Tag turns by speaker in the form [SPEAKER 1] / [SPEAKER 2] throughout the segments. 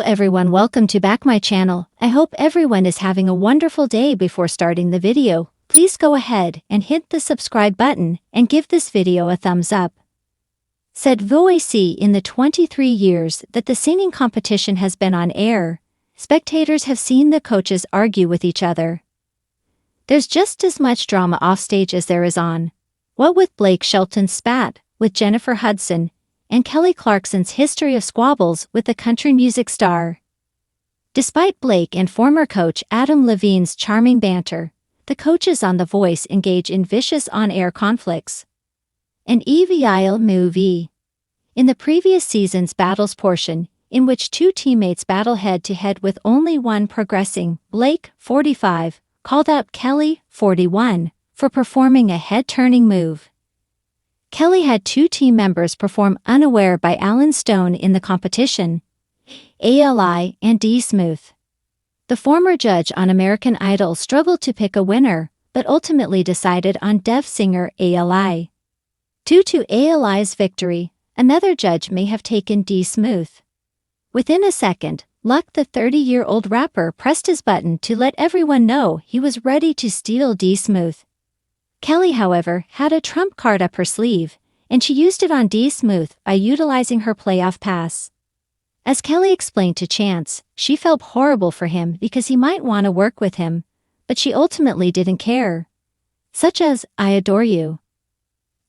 [SPEAKER 1] everyone, welcome to back my channel. I hope everyone is having a wonderful day. Before starting the video, please go ahead and hit the subscribe button and give this video a thumbs up. Said voice in the 23 years that the singing competition has been on air, spectators have seen the coaches argue with each other. There's just as much drama offstage as there is on. What with Blake Shelton's spat with Jennifer Hudson and Kelly Clarkson's history of squabbles with the country music star. Despite Blake and former coach Adam Levine's charming banter, the coaches on The Voice engage in vicious on-air conflicts. An evil movie. In the previous season's battles portion, in which two teammates battle head-to-head with only one progressing, Blake, 45, called out Kelly, 41, for performing a head-turning move. Kelly had two team members perform Unaware by Alan Stone in the competition, Ali and D. Smooth. The former judge on American Idol struggled to pick a winner, but ultimately decided on deaf singer Ali. Due to Ali's victory, another judge may have taken D. Smooth. Within a second, Luck, the 30-year-old rapper, pressed his button to let everyone know he was ready to steal D. Smooth. Kelly, however, had a trump card up her sleeve, and she used it on D. Smooth by utilizing her playoff pass. As Kelly explained to Chance, she felt horrible for him because he might want to work with him, but she ultimately didn't care. Such as, "I adore you."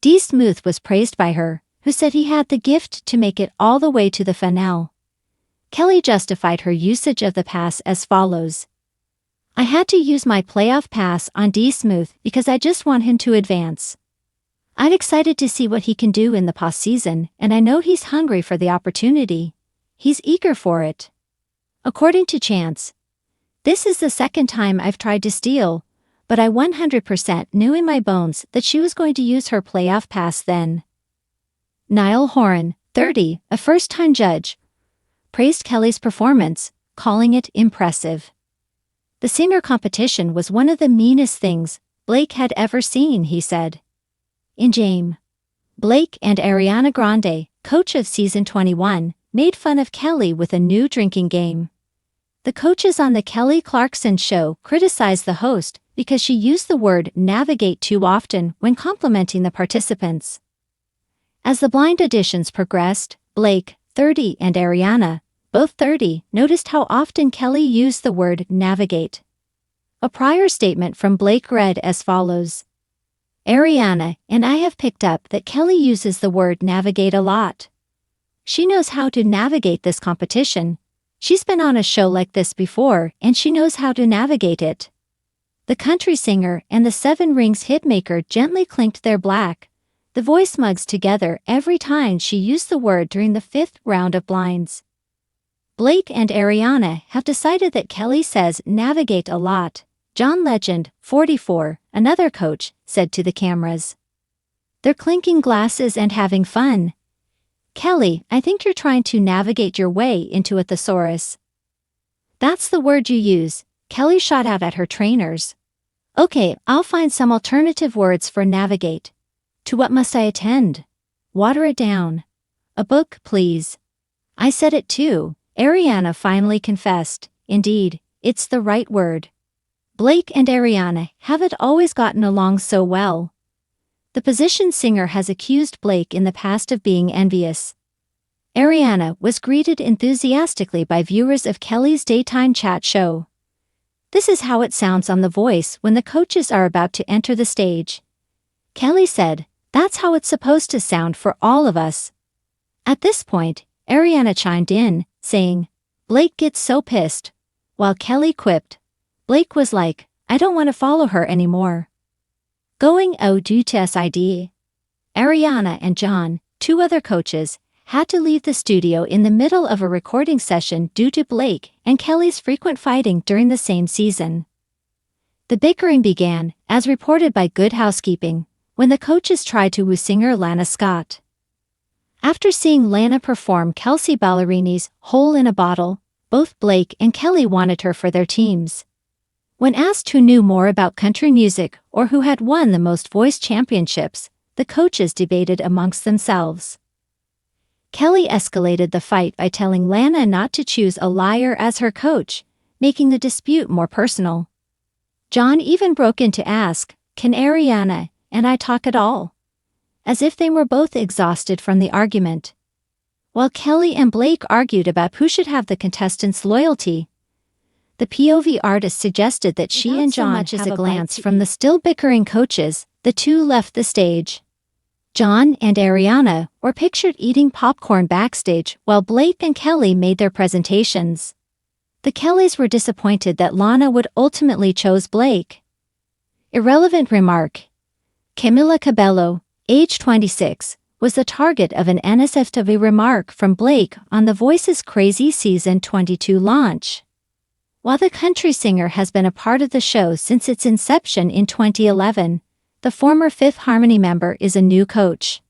[SPEAKER 1] D. Smooth was praised by her, who said he had the gift to make it all the way to the finale. Kelly justified her usage of the pass as follows. "I had to use my playoff pass on D. Smooth because I just want him to advance. I'm excited to see what he can do in the postseason, and I know he's hungry for the opportunity. He's eager for it." According to Chance, "This is the second time I've tried to steal, but I 100% knew in my bones that she was going to use her playoff pass then." Niall Horan, 30, a first-time judge, praised Kelly's performance, calling it impressive. "The singer competition was one of the meanest things Blake had ever seen," he said. In Jame, Blake and Ariana Grande, coach of season 21, made fun of Kelly with a new drinking game. The coaches on the Kelly Clarkson show criticized the host because she used the word navigate too often when complimenting the participants. As the blind auditions progressed, Blake, 30, and Ariana, both 30, noticed how often Kelly used the word navigate. A prior statement from Blake read as follows. "Ariana and I have picked up that Kelly uses the word navigate a lot. She knows how to navigate this competition. She's been on a show like this before and she knows how to navigate it." The country singer and the Seven Rings hitmaker gently clinked their black, The Voice mugs together every time she used the word during the 5th round of blinds. Blake and Ariana have decided that Kelly says navigate a lot, John Legend, 44, another coach, said to the cameras. "They're clinking glasses and having fun. Kelly, I think you're trying to navigate your way into a thesaurus." "That's the word you use," Kelly shot out at her trainers. "Okay, I'll find some alternative words for navigate. To what must I attend? Water it down. A book, please." "I said it too," Ariana finally confessed. "Indeed, it's the right word." Blake and Ariana haven't always gotten along so well. The position singer has accused Blake in the past of being envious. Ariana was greeted enthusiastically by viewers of Kelly's daytime chat show. "This is how it sounds on The Voice when the coaches are about to enter the stage." Kelly said, "That's how it's supposed to sound for all of us." At this point, Ariana chimed in, saying, "Blake gets so pissed," while Kelly quipped, "Blake was like, I don't want to follow her anymore." Going out due to SID. Ariana and John, two other coaches, had to leave the studio in the middle of a recording session due to Blake and Kelly's frequent fighting during the same season. The bickering began, as reported by Good Housekeeping, when the coaches tried to woo singer Lana Scott. After seeing Lana perform Kelsey Ballerini's Hole in a Bottle, both Blake and Kelly wanted her for their teams. When asked who knew more about country music or who had won the most voice championships, the coaches debated amongst themselves. Kelly escalated the fight by telling Lana not to choose a liar as her coach, making the dispute more personal. John even broke in to ask, "Can Ariana and I talk at all?" As if they were both exhausted from the argument. While Kelly and Blake argued about who should have the contestants' loyalty, the POV artist suggested that she and John have a glance from the still bickering coaches. The two left the stage. John and Ariana were pictured eating popcorn backstage while Blake and Kelly made their presentations. The Kellys were disappointed that Lana would ultimately choose Blake. Irrelevant remark. Camila Cabello, age 26, was the target of an NSFW remark from Blake on The Voice's Crazy Season 22 launch. While the country singer has been a part of the show since its inception in 2011, the former Fifth Harmony member is a new coach.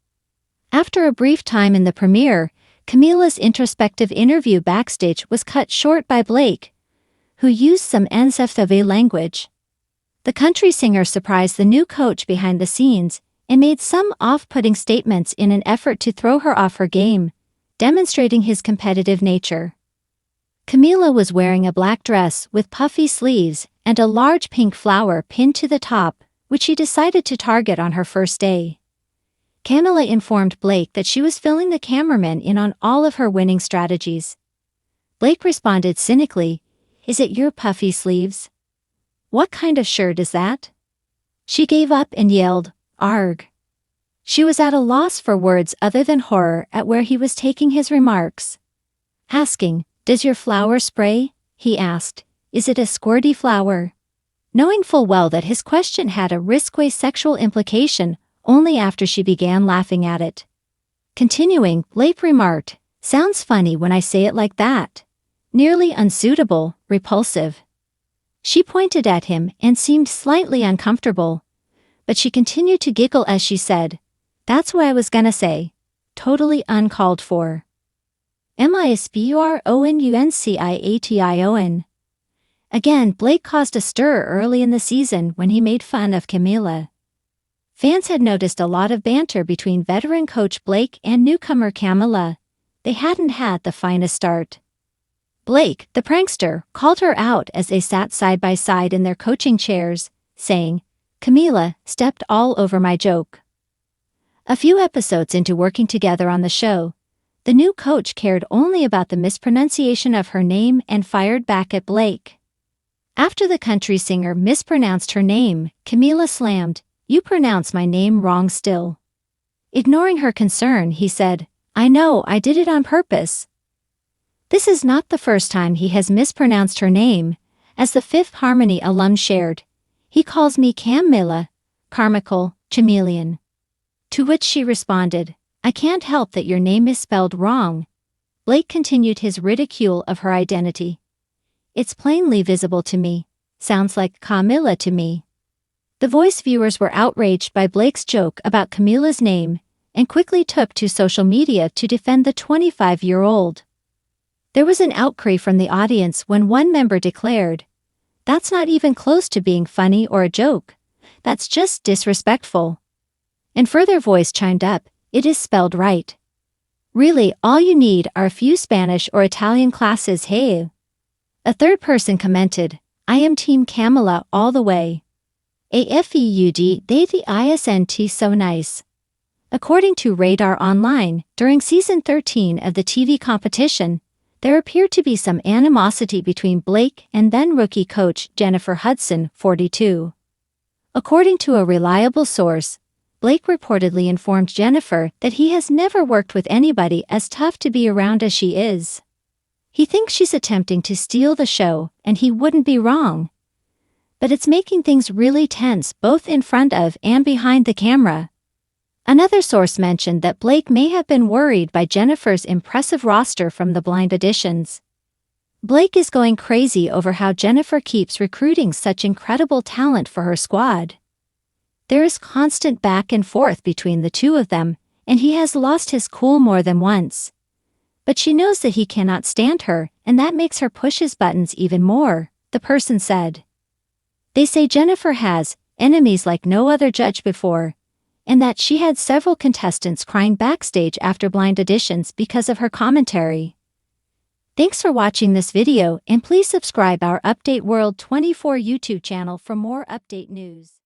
[SPEAKER 1] After a brief time in the premiere, Camila's introspective interview backstage was cut short by Blake, who used some NSFW language. The country singer surprised the new coach behind the scenes and made some off-putting statements in an effort to throw her off her game, demonstrating his competitive nature. Camila was wearing a black dress with puffy sleeves and a large pink flower pinned to the top, which she decided to target on her first day. Camila informed Blake that she was filling the cameraman in on all of her winning strategies. Blake responded cynically, "Is it your puffy sleeves? What kind of shirt is that?" She gave up and yelled, "Arg." She was at a loss for words other than horror at where he was taking his remarks. Asking, "Does your flower spray?" he asked, "Is it a squirty flower?" Knowing full well that his question had a risque sexual implication only after she began laughing at it. Continuing, Blake remarked, "Sounds funny when I say it like that. Nearly unsuitable, repulsive." She pointed at him and seemed slightly uncomfortable, but she continued to giggle as she said, "That's what I was gonna say. Totally uncalled for." MISBURONUNCIATION. Again, Blake caused a stir early in the season when he made fun of Camila. Fans had noticed a lot of banter between veteran coach Blake and newcomer Camila. They hadn't had the finest start. Blake, the prankster, called her out as they sat side by side in their coaching chairs, saying, "Camila stepped all over my joke." A few episodes into working together on the show, the new coach cared only about the mispronunciation of her name and fired back at Blake. After the country singer mispronounced her name, Camila slammed, "You pronounce my name wrong still." Ignoring her concern, he said, "I know, I did it on purpose." This is not the first time he has mispronounced her name, as the Fifth Harmony alum shared. "He calls me Camila, Carmichael, Chameleon." To which she responded, "I can't help that your name is spelled wrong." Blake continued his ridicule of her identity. "It's plainly visible to me. Sounds like Camila to me." The Voice viewers were outraged by Blake's joke about Camila's name and quickly took to social media to defend the 25-year-old. There was an outcry from the audience when one member declared, "That's not even close to being funny or a joke. That's just disrespectful." And further Voice chimed up, "It is spelled right. Really, all you need are a few Spanish or Italian classes, hey." A third person commented, "I am Team Camila all the way. AFEUD, they the ISNT so nice." According to Radar Online, during Season 13 of the TV competition, there appeared to be some animosity between Blake and then-rookie coach Jennifer Hudson, 42. According to a reliable source, Blake reportedly informed Jennifer that he has never worked with anybody as tough to be around as she is. He thinks she's attempting to steal the show, and he wouldn't be wrong. But it's making things really tense both in front of and behind the camera. Another source mentioned that Blake may have been worried by Jennifer's impressive roster from the blind auditions. Blake is going crazy over how Jennifer keeps recruiting such incredible talent for her squad. There is constant back and forth between the two of them, and he has lost his cool more than once. But she knows that he cannot stand her, and that makes her push his buttons even more, the person said. They say Jennifer has enemies like no other judge before, and that she had several contestants crying backstage after blind auditions because of her commentary. Thanks for watching this video, and please subscribe our Update World 24 YouTube channel for more update news.